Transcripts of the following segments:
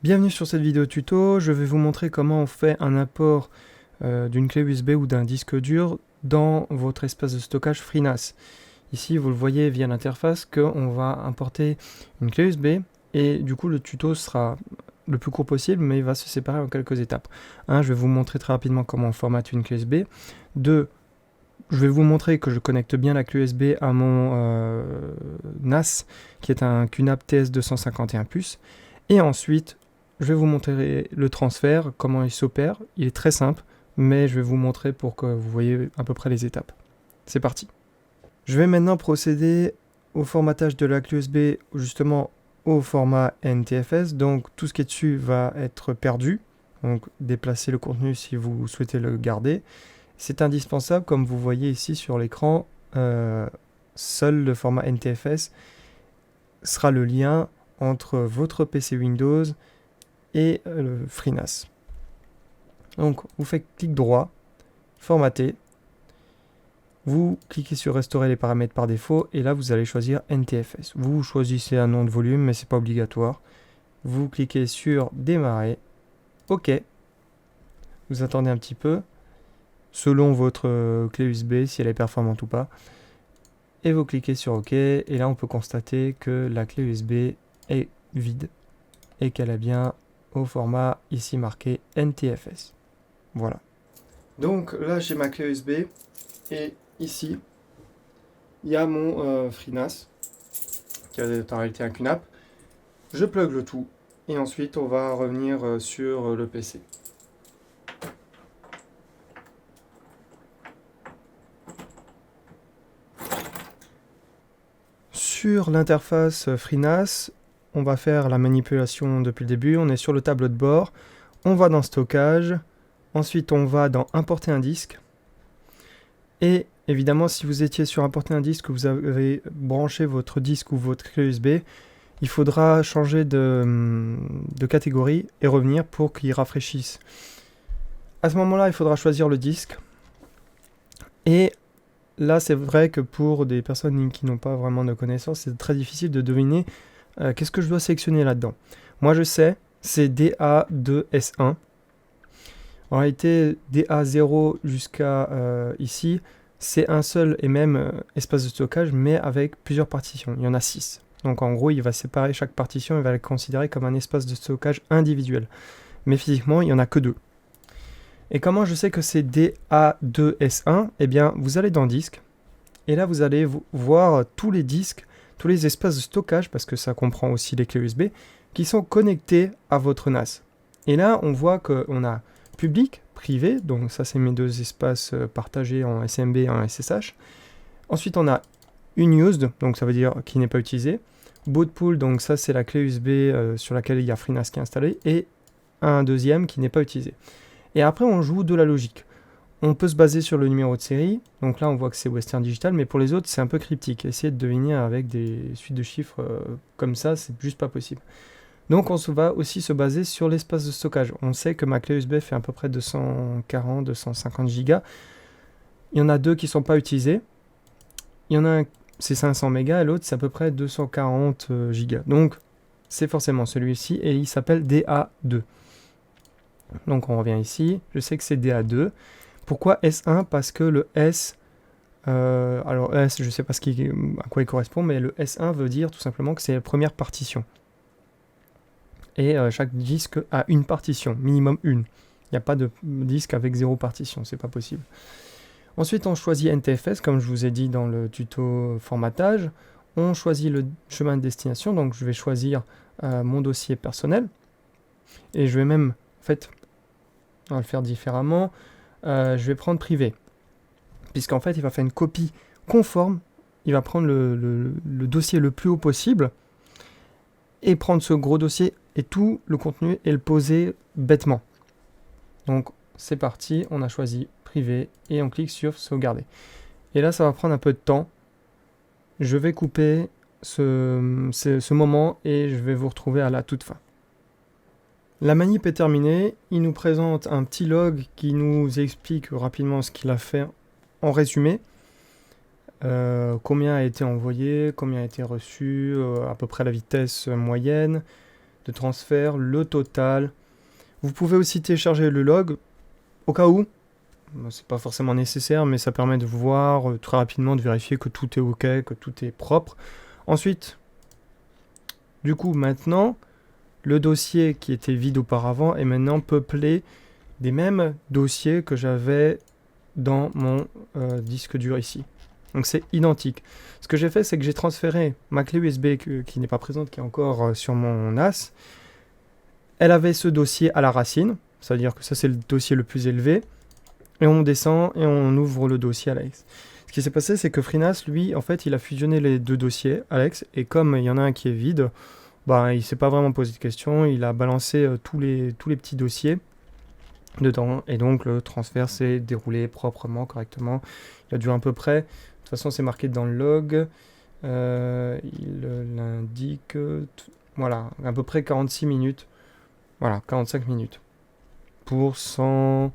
Bienvenue sur cette vidéo tuto, je vais vous montrer comment on fait un import d'une clé USB ou d'un disque dur dans votre espace de stockage FreeNAS. Ici vous le voyez via l'interface qu'on va importer une clé USB et du coup le tuto sera le plus court possible mais il va se séparer en quelques étapes. 1. Je vais vous montrer très rapidement comment on formate une clé USB. 2. Je vais vous montrer que je connecte bien la clé USB à mon NAS qui est un QNAP TS251+. Et ensuite, je vais vous montrer le transfert, comment il s'opère. Il est très simple, mais je vais vous montrer pour que vous voyez à peu près les étapes. C'est parti. Je vais maintenant procéder au formatage de la clé USB justement au format NTFS. Donc tout ce qui est dessus va être perdu. Donc déplacer le contenu si vous souhaitez le garder. C'est indispensable, comme vous voyez ici sur l'écran, seul le format NTFS sera le lien entre votre PC Windows et le FreeNAS. Donc vous faites clic droit, formater, vous cliquez sur restaurer les paramètres par défaut et là vous allez choisir NTFS. Vous choisissez un nom de volume mais c'est pas obligatoire. Vous cliquez sur démarrer, OK. Vous attendez un petit peu selon votre clé USB si elle est performante ou pas. Et vous cliquez sur OK et là on peut constater que la clé USB est vide et qu'elle est bien au format ici marqué NTFS. Voilà. Donc là j'ai ma clé USB et ici il y a mon FreeNAS qui est en réalité un QNAP. Je plug le tout et ensuite on va revenir sur le PC. Sur l'interface FreeNAS, on va faire la manipulation depuis le début. On est sur le tableau de bord, on va dans stockage, ensuite on va dans importer un disque. Et évidemment, si vous étiez sur importer un disque, vous avez branché votre disque ou votre clé USB, il faudra changer de catégorie et revenir pour qu'il rafraîchisse. À ce moment-là, il faudra choisir le disque. Et là, c'est vrai que pour des personnes qui n'ont pas vraiment de connaissances, c'est très difficile de deviner qu'est-ce que je dois sélectionner là-dedans. Moi, je sais, c'est DA2S1. En réalité, DA0 jusqu'à ici, c'est un seul et même espace de stockage, mais avec plusieurs partitions. Il y en a 6. Donc en gros, il va séparer chaque partition et va la considérer comme un espace de stockage individuel. Mais physiquement, il n'y en a que 2. Et comment je sais que c'est DA2S1 ? Eh bien, vous allez dans Disque, et là, vous allez voir tous les disques, tous les espaces de stockage, parce que ça comprend aussi les clés USB, qui sont connectés à votre NAS. Et là, on voit qu'on a public, privé, donc ça c'est mes deux espaces partagés en SMB et en SSH. Ensuite, on a unused, donc ça veut dire qui n'est pas utilisé. Boot pool, donc ça c'est la clé USB sur laquelle il y a FreeNAS qui est installé, et un deuxième qui n'est pas utilisé. Et après, on joue de la logique. On peut se baser sur le numéro de série, donc là on voit que c'est Western Digital, mais pour les autres c'est un peu cryptique. Essayer de deviner avec des suites de chiffres comme ça, c'est juste pas possible. Donc on va aussi se baser sur l'espace de stockage. On sait que ma clé USB fait à peu près 240-250 Go. Il y en a 2 qui ne sont pas utilisés. Il y en a un, c'est 500 mégas et l'autre c'est à peu près 240 Go. Donc c'est forcément celui-ci et il s'appelle DA2. Donc on revient ici, je sais que c'est DA2. Pourquoi S1 ? Parce que le S, alors S, je ne sais pas à quoi il correspond, mais le S1 veut dire tout simplement que c'est la première partition. Et chaque disque a une partition, minimum une. Il n'y a pas de disque avec 0 partition, c'est pas possible. Ensuite, on choisit NTFS, comme je vous ai dit dans le tuto formatage. On choisit le chemin de destination, donc je vais choisir mon dossier personnel. Et je vais même, en fait, on va le faire différemment. Je vais prendre privé, puisqu'en fait il va faire une copie conforme, il va prendre le dossier le plus haut possible et prendre ce gros dossier et tout le contenu et le poser bêtement. Donc c'est parti, on a choisi privé et on clique sur sauvegarder. Et là ça va prendre un peu de temps, je vais couper ce moment et je vais vous retrouver à la toute fin. La manip est terminée, il nous présente un petit log qui nous explique rapidement ce qu'il a fait en résumé. Combien a été envoyé, combien a été reçu, à peu près la vitesse moyenne, de transfert, le total. Vous pouvez aussi télécharger le log au cas où. C'est pas forcément nécessaire, mais ça permet de voir très rapidement, de vérifier que tout est OK, que tout est propre. Ensuite, du coup, maintenant, le dossier qui était vide auparavant est maintenant peuplé des mêmes dossiers que j'avais dans mon disque dur ici. Donc c'est identique. Ce que j'ai fait, c'est que j'ai transféré ma clé USB qui n'est pas présente, qui est encore sur mon NAS. Elle avait ce dossier à la racine, c'est-à-dire que ça c'est le dossier le plus élevé. Et on descend et on ouvre le dossier Alex. Ce qui s'est passé, c'est que FreeNAS, lui, en fait, il a fusionné les deux dossiers Alex. Et comme il y en a un qui est vide, bah, il ne s'est pas vraiment posé de questions. Il a balancé tous les petits dossiers dedans. Et donc, le transfert s'est déroulé proprement, correctement. Il a duré à peu près. De toute façon, c'est marqué dans le log. Il l'indique. Voilà, à peu près 46 minutes. Voilà, 45 minutes. Pour 111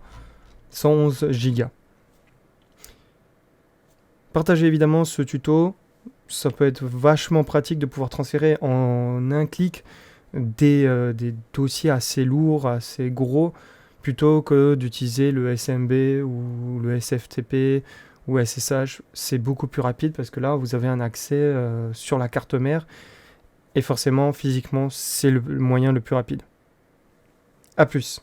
gigas. Partagez évidemment ce tuto, ça peut être vachement pratique de pouvoir transférer en un clic des dossiers assez lourds, assez gros, plutôt que d'utiliser le SMB ou le SFTP ou SSH. C'est beaucoup plus rapide parce que là, vous avez un accès sur la carte mère et forcément, physiquement, c'est le moyen le plus rapide. A plus.